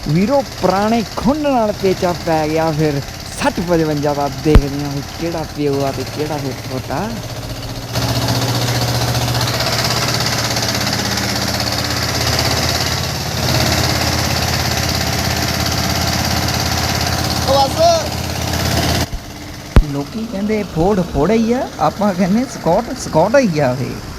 ਵੀਰੋ ਪੁਰਾਣੇ ਖੁੰਡ ਨਾਲ ਪੇਚਾ ਪੈ ਗਿਆ ਫਿਰ 60-55 ਦਾ ਦੇਖਦੇ ਹਾਂ ਵੀ ਕਿਹੜਾ ਪਿਓ ਆ ਤੇ ਕਿਹੜਾ ਫਿਰ ਛੋਟਾ। ਲੋਕੀ ਕਹਿੰਦੇ ਫੋੜ ਫੋੜਾ ਹੀ ਆ, ਆਪਾਂ ਕਹਿੰਦੇ ਸਕਾਟ ਸਕਾਟ ਹੀ ਆ ਇਹ।